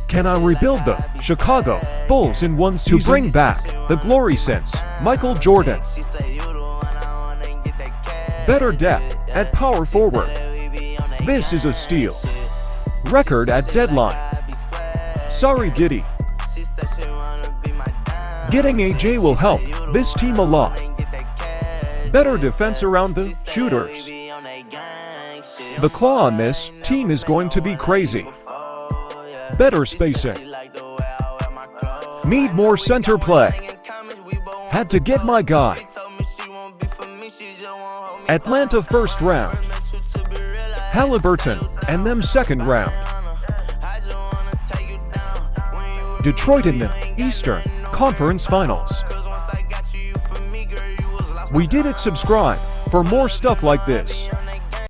Can I rebuild the Chicago Bulls in one season? To bring back the glory since Michael Jordan. Better depth at power forward. This is a steal. Record at deadline. Sorry, Giddy. Getting AJ will help this team a lot. Better defense around the shooters. The claw on this team is going to be crazy. Better spacing. Need more center play. Had to get my guy. Atlanta first round. Halliburton and them second round. Detroit in the Eastern Conference Finals. We did it. Subscribe for more stuff like this.